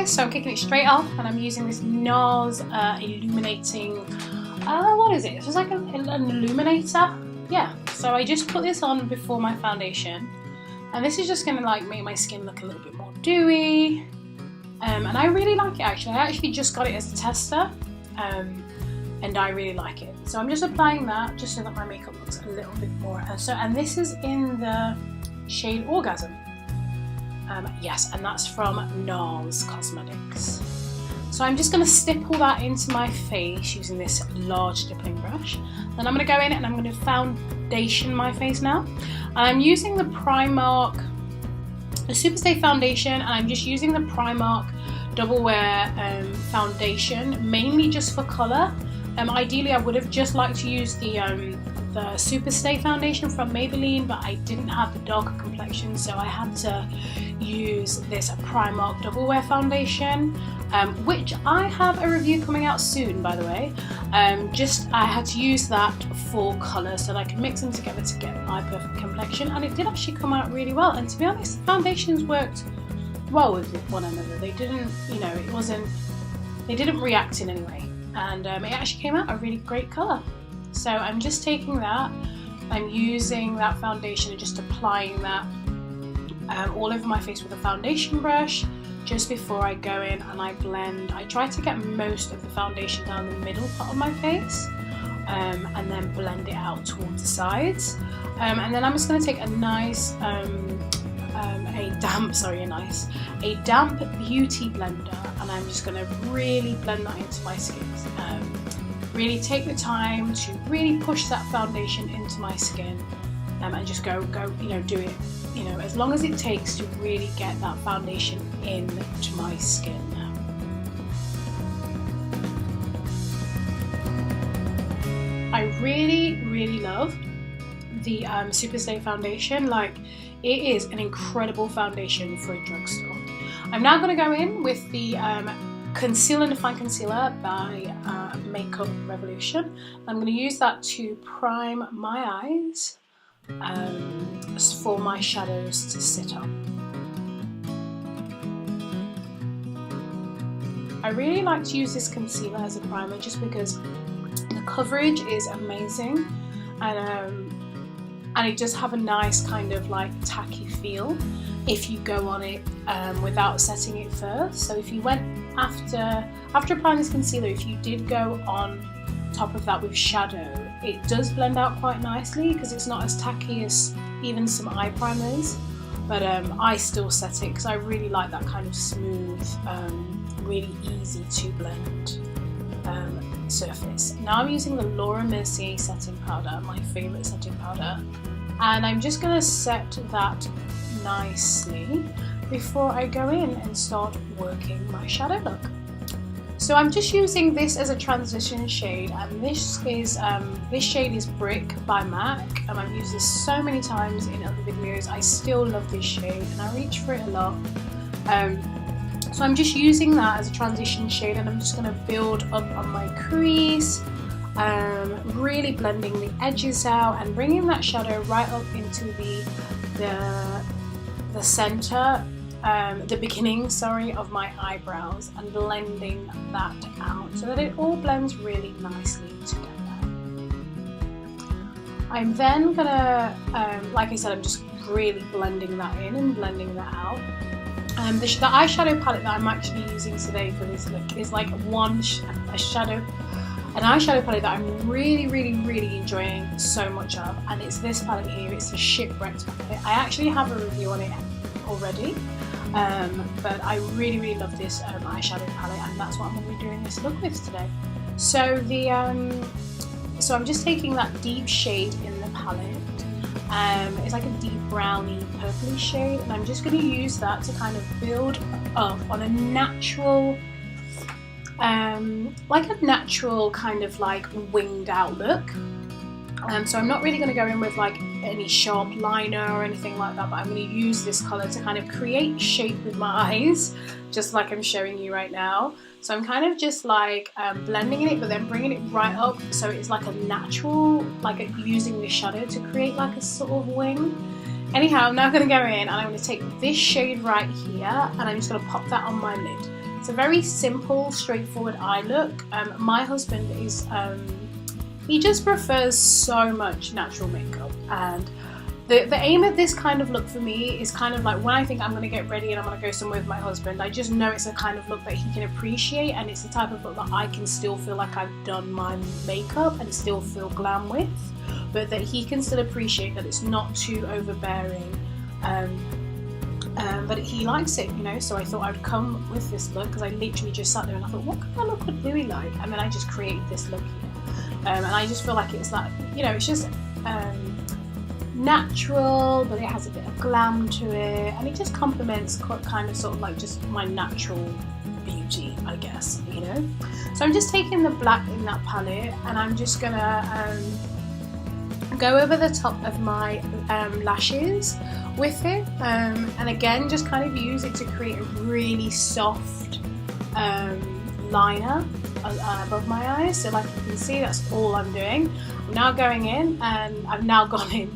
guys, so I'm kicking it straight off and I'm using this NARS illuminating, what is it? It's just like an illuminator. Yeah, so I just put this on before my foundation, and this is just going to like make my skin look a little bit more dewy, and I really like it actually. I actually just got it as a tester, and I really like it. So I'm just applying that just so that my makeup looks a little bit more, and this is in the shade Orgasm. Yes, and that's from NARS Cosmetics. So I'm just going to stipple that into my face using this large stippling brush. Then I'm going to go in and I'm going to foundation my face now. And I'm using the Primark, the Superstay foundation, and I'm just using the Primark Double Wear foundation, mainly just for colour. Ideally I would have just liked to use the Superstay foundation from Maybelline, but I didn't have the darker complexion, so I had to use this Primark Double Wear foundation, which I have a review coming out soon, by the way. I had to use that for colour so that I can mix them together to get my perfect complexion, and it did actually come out really well. And to be honest, the foundations worked well with one another. They didn't, they didn't react in any way, and it actually came out a really great colour. So I'm just taking that, I'm using that foundation and just applying that all over my face with a foundation brush just before I go in and I blend. I try to get most of the foundation down the middle part of my face, and then blend it out towards the sides. And then I'm just going to take a nice, a damp beauty blender, and I'm just going to really blend that into my skin. Really take the time to really push that foundation into my skin, and just go, do it, as long as it takes to really get that foundation into my skin. I really love the Superstay foundation. Like, it is an incredible foundation for a drugstore. I'm now going to go in with the Conceal and Define Concealer by Makeup Revolution. I'm going to use that to prime my eyes for my shadows to sit on. I really like to use this concealer as a primer just because the coverage is amazing, and it does have a nice kind of like tacky feel if you go on it without setting it first. So if you went after applying this concealer, if you did go on top of that with shadow, it does blend out quite nicely because it's not as tacky as even some eye primers, but I still set it because I really like that kind of smooth, really easy to blend surface. Now I'm using the Mercier setting powder, my favourite setting powder, and I'm just going to set that nicely before I go in and start working my shadow look. So I'm just using this as a transition shade, and this shade is Brick by MAC, and I've used this so many times in other videos. I still love this shade and I reach for it a lot. So I'm just using that as a transition shade, and I'm just going to build up on my crease, really blending the edges out and bringing that shadow right up into the center, the beginning, of my eyebrows, and blending that out so that it all blends really nicely together. I'm then gonna, like I said, I'm just really blending that in and blending that out. The eyeshadow palette that I'm actually using today for this look is like an eyeshadow palette that I'm really enjoying so much of, and it's this palette here. It's the Shipwrecked palette. I actually have a review on it already, but I really love this eyeshadow palette, and that's what I'm going to be doing this look with today. So so I'm just taking that deep shade in the palette. It's like a deep browny purpley shade, and I'm just going to use that to kind of build up on a natural, kind of like winged out look. So I'm not really going to go in with like any sharp liner or anything like that, but I'm going to use this colour to kind of create shape with my eyes, just like I'm showing you right now. So I'm kind of just like blending it, but then bringing it right up so it's like a natural, like using the shadow to create like a sort of wing. Anyhow, I'm now going to go in and I'm going to take this shade right here, and I'm just going to pop that on my lid. It's a very simple, straightforward eye look. My husband is, he just prefers so much natural makeup, and the aim of this kind of look for me is kind of like when I think I'm going to get ready and I'm going to go somewhere with my husband, I just know it's a kind of look that he can appreciate, and it's the type of look that I can still feel like I've done my makeup and still feel glam with, but that he can still appreciate that it's not too overbearing, but he likes it, you know. So I thought I'd come with this look, because I literally just sat there and I thought, what kind of look would Louis like? And then I just created this look here, and I just feel like it's that, you know, it's just natural, but it has a bit of glam to it, and it just complements kind of sort of like just my natural beauty, I guess, you know. So I'm just taking the black in that palette, and I'm just gonna go over the top of my lashes with it, and again just kind of use it to create a really soft liner above my eyes. So like you can see, that's all I'm doing. I'm now going in, and I've now gone in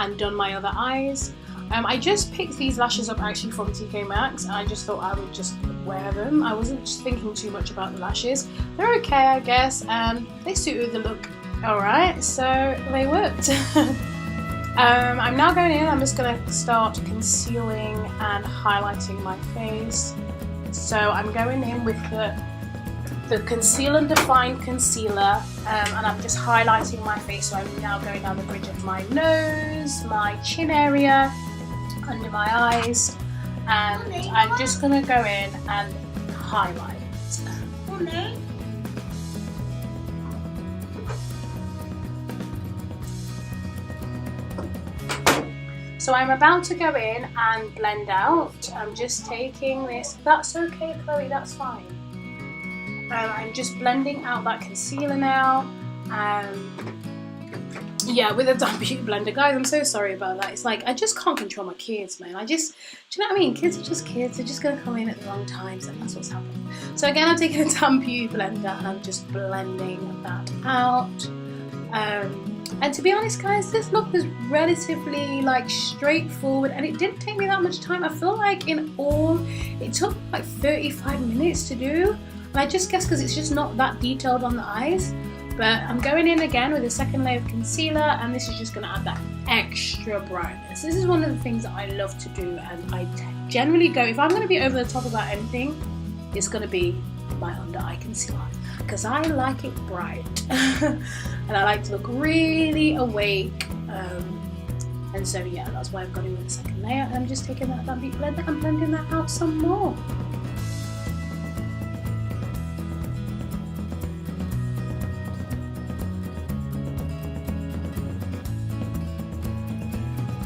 and done my other eyes. I just picked these lashes up actually from TK Maxx, and I just thought I would just wear them. I wasn't just thinking too much about the lashes. They're okay, I guess, and they suited the look alright, so they worked. I'm now going in, I'm just going to start concealing and highlighting my face. So I'm going in with the Conceal and Define concealer, and I'm just highlighting my face. So I'm now going down the bridge of my nose, my chin area, under my eyes, and I'm just going to go in and highlight. So I'm about to go in and blend out. I'm just taking this. That's okay, Chloe, that's fine. I'm just blending out that concealer now. Yeah, with a damn beauty blender. Guys, I'm so sorry about that. It's like, I just can't control my kids, man. Do you know what I mean? Kids are just kids. They're just going to come in at the wrong times, and that's what's happening. So again, I'm taking a damn beauty blender, and I'm just blending that out. And to be honest, guys, this look was relatively like straightforward, and it didn't take me that much time. I feel like in all, it took like 35 minutes to do. And I just guess because it's just not that detailed on the eyes. But I'm going in again with a second layer of concealer, and this is just going to add that extra brightness. This is one of the things that I love to do, and I generally go, if I'm going to be over the top about anything, it's going to be my under eye concealer, because I like it bright and I like to look really awake, and so yeah, that's why I've got in with the second layer. And I'm just taking that beauty blender and blending that out some more.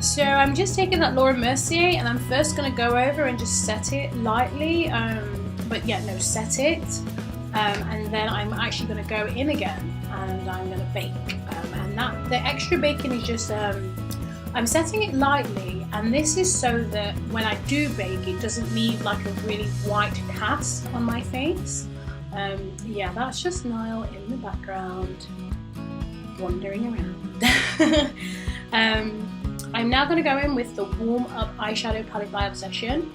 So I'm just taking that Laura Mercier, and I'm first going to go over and just set it lightly, set it, and then I'm actually going to go in again and I'm going to bake, and that the extra baking is just, I'm setting it lightly, and this is so that when I do bake, it doesn't leave like a really white cast on my face. Yeah, that's just Niall in the background wandering around. I'm now going to go in with the Warm Up Eyeshadow Palette by Obsession,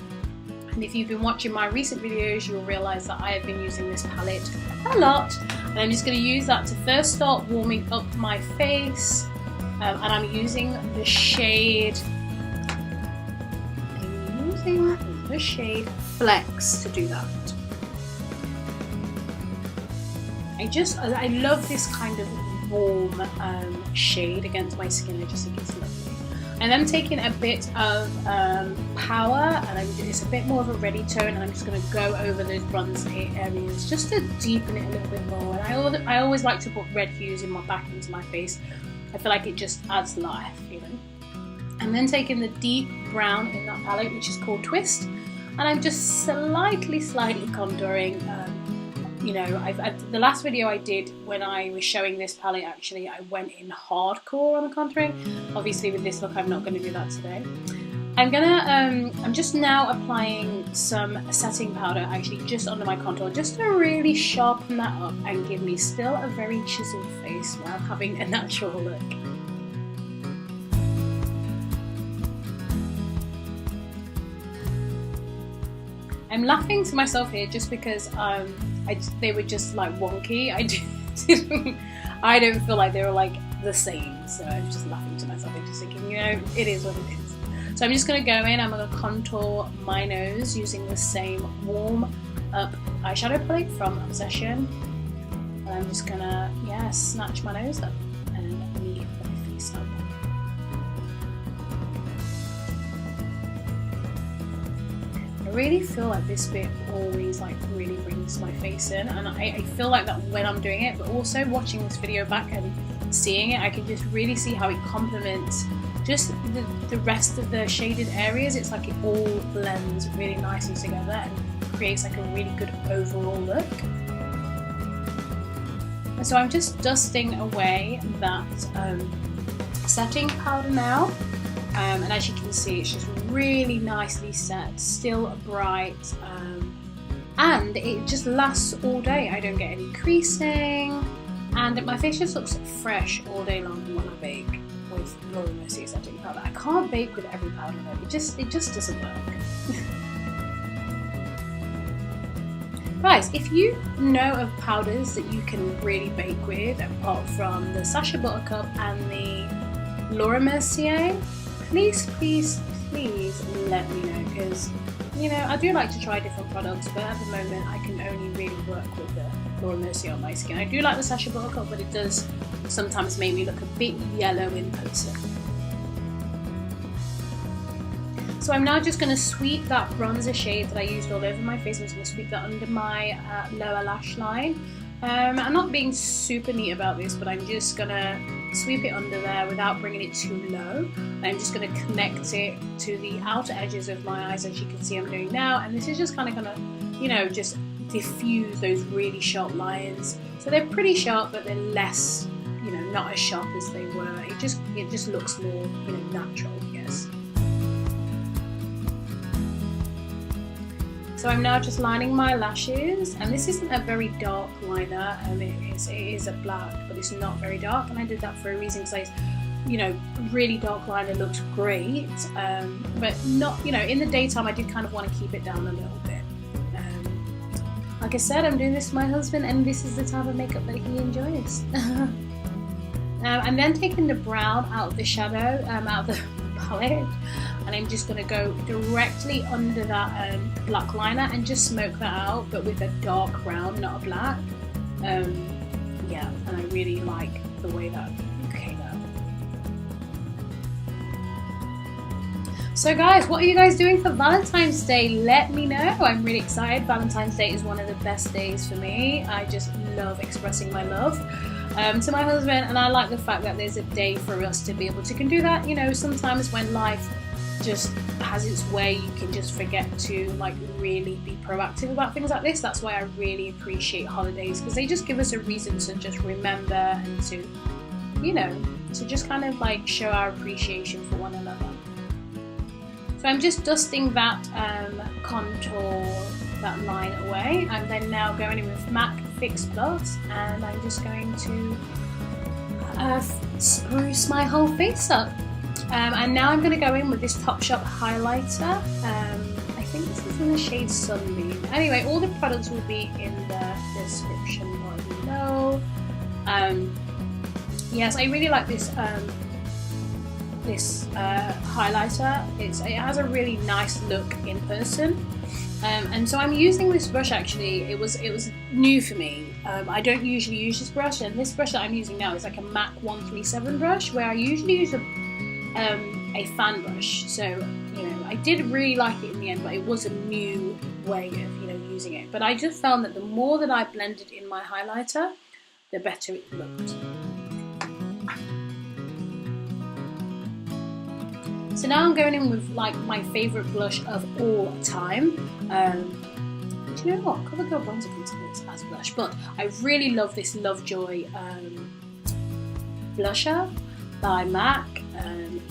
and if you've been watching my recent videos, you'll realise that I have been using this palette a lot, and I'm just going to use that to first start warming up my face, and I'm using the shade Flex to do that. I love this kind of warm shade against my skin. I just think it's lovely. And I'm taking a bit of Power, and it's a bit more of a reddy tone, and I'm just going to go over those bronze areas just to deepen it a little bit more. And I always like to put red hues in my back into my face. I feel like it just adds life, you know. And then taking the deep brown in that palette, which is called Twist, and I'm just slightly contouring. You know, the last video I did when I was showing this palette, actually, I went in hardcore on the contouring. Obviously, with this look, I'm not going to do that today. I'm just now applying some setting powder, actually, just under my contour, just to really sharpen that up and give me still a very chiseled face while having a natural look. I'm laughing to myself here just because they were just like wonky. I don't feel like they were like the same, so I'm just laughing to myself and just thinking, you know, it is what it is. So I'm just going to go in, I'm going to contour my nose using the same warm up eyeshadow palette from Obsession. And I'm just going to, yeah, snatch my nose up and leave my face up. I really feel like this bit always like really brings my face in, and I feel like that when I'm doing it, but also watching this video back and seeing it, I can just really see how it complements just the rest of the shaded areas. It's like it all blends really nicely together and creates like a really good overall look. And so I'm just dusting away that setting powder now. And as you can see, it's just really nicely set, still bright, and it just lasts all day. I don't get any creasing, and my face just looks fresh all day long when I bake with Laura Mercier setting powder. I can't bake with every powder though, it just doesn't work. Guys, if you know of powders that you can really bake with, apart from the Sacha Buttercup and the Laura Mercier, please let me know, because you know I do like to try different products, but at the moment I can only really work with the Laura Mercier on my skin. I do like the Sacha Buttercup, but it does sometimes make me look a bit yellow in person. So I'm now just going to sweep that bronzer shade that I used all over my face. I'm just going to sweep that under my lower lash line. I'm not being super neat about this, but I'm just going to sweep it under there without bringing it too low. I'm just going to connect it to the outer edges of my eyes, as you can see I'm doing now, and this is just kind of going to, you know, just diffuse those really sharp lines. So they're pretty sharp, but they're less, you know, not as sharp as they were. It just looks more, you know, natural, I guess. So I'm now just lining my lashes, and this isn't a very dark liner, it is a black, but it's not very dark, and I did that for a reason, because you know, really dark liner looks great, but not, you know, in the daytime I did kind of want to keep it down a little bit. Like I said, I'm doing this for my husband, and this is the type of makeup that he enjoys. I'm then taking the brown out of the shadow, out of the palette, and I'm just going to go directly under that black liner and just smoke that out, but with a dark brown, not a black. Yeah, and I really like the way that came out. So guys, what are you guys doing for Valentine's Day? Let me know. I'm really excited. Valentine's Day is one of the best days for me. I just love expressing my love to my husband, and I like the fact that there's a day for us to be able to do that. You know, sometimes when life just has its way, you can just forget to like really be proactive about things like this. That's why I really appreciate holidays, because they just give us a reason to just remember and to, you know, to just kind of like show our appreciation for one another. So I'm just dusting that contour, that line away. I'm then now going in with MAC Fix Plus, and I'm just going to spruce my whole face up. And now I'm going to go in with this Topshop highlighter. I think this is in the shade Sunbeam. Anyway, all the products will be in the description below. Yes, I really like this highlighter. It has a really nice look in person. And so I'm using this brush. Actually, it was new for me. I don't usually use this brush, and this brush that I'm using now is like a MAC 137 brush, where I usually use a fan brush. So, you know, I did really like it in the end, but it was a new way of, you know, using it. But I just found that the more that I blended in my highlighter, the better it looked. So now I'm going in with like my favourite blush of all time. Do you know what? CoverGirl Bronzer Conceal as blush, but I really love this Lovejoy blusher by MAC.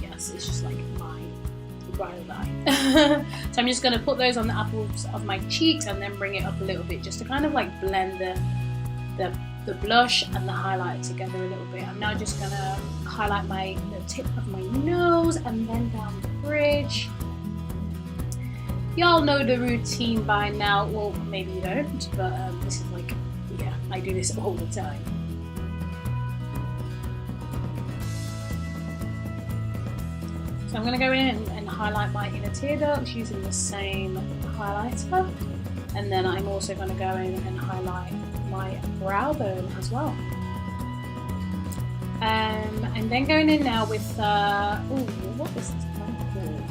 Yes, it's just like my ride or die. So I'm just going to put those on the apples of my cheeks and then bring it up a little bit, just to kind of like blend the blush and the highlight together a little bit. I'm now just going to highlight the tip of my nose and then down the bridge. y'all know the routine by now. Well, maybe you don't, but this is like, yeah, I do this all the time. So I'm going to go in and highlight my inner tear ducts using the same highlighter, and then I'm also going to go in and highlight my brow bone as well. And then going in now with, what is this one called?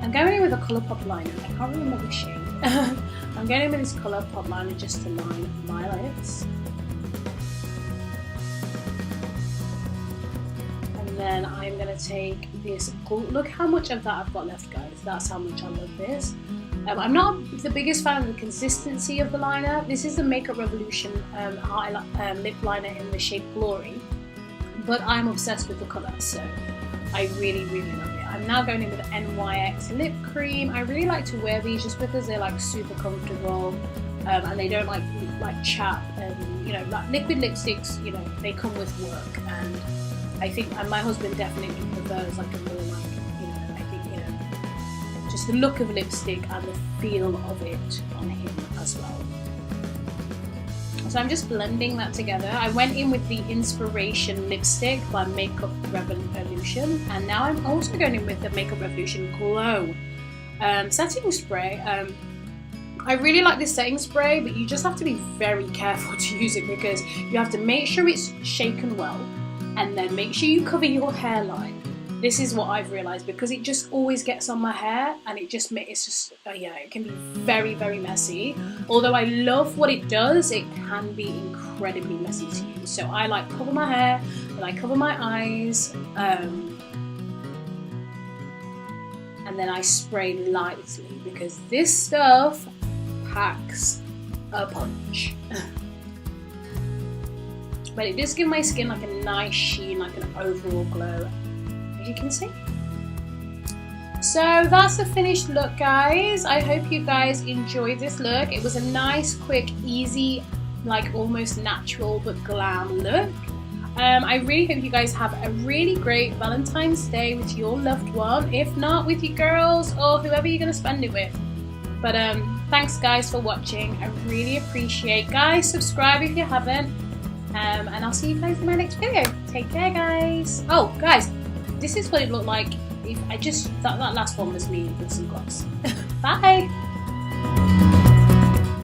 I'm going in with a Colourpop liner. I can't remember the shade. I'm going in with this Colourpop liner just to line my lips. And then I'm going to take this, look how much of that I've got left, guys. That's how much I love this. I'm not the biggest fan of the consistency of the liner. This is the Makeup Revolution lip liner in the shade Glory, but I'm obsessed with the colour, so I really, really love it. I'm now going in with the NYX lip cream. I really like to wear these just because they're like super comfortable, and they don't like chap, and you know, like liquid lipsticks, you know, they come with work, and I think, and my husband definitely prefers like a more like, you know, I think, you know, just the look of lipstick and the feel of it on him as well. So I'm just blending that together. I went in with the Inspiration lipstick by Makeup Revolution, and now I'm also going in with the Makeup Revolution Glow setting spray. I really like this setting spray, but you just have to be very careful to use it because you have to make sure it's shaken well, and then make sure you cover your hairline. This is what I've realised, because it just always gets on my hair, and it can be very, very messy. Although I love what it does, it can be incredibly messy to use. So I like cover my hair, and I cover my eyes, and then I spray lightly, because this stuff packs a punch. But it does give my skin like a nice sheen, like an overall glow, as you can see. So that's the finished look, guys. I hope you guys enjoyed this look. It was a nice, quick, easy, like almost natural but glam look. I really hope you guys have a really great Valentine's Day with your loved one, if not with your girls or whoever you're going to spend it with. But thanks guys for watching. I really appreciate it. Guys, subscribe if you haven't. And I'll see you guys in my next video. Take care, guys. Oh, guys, this is what it looked like if I just, that last one was me with some gloss. Bye.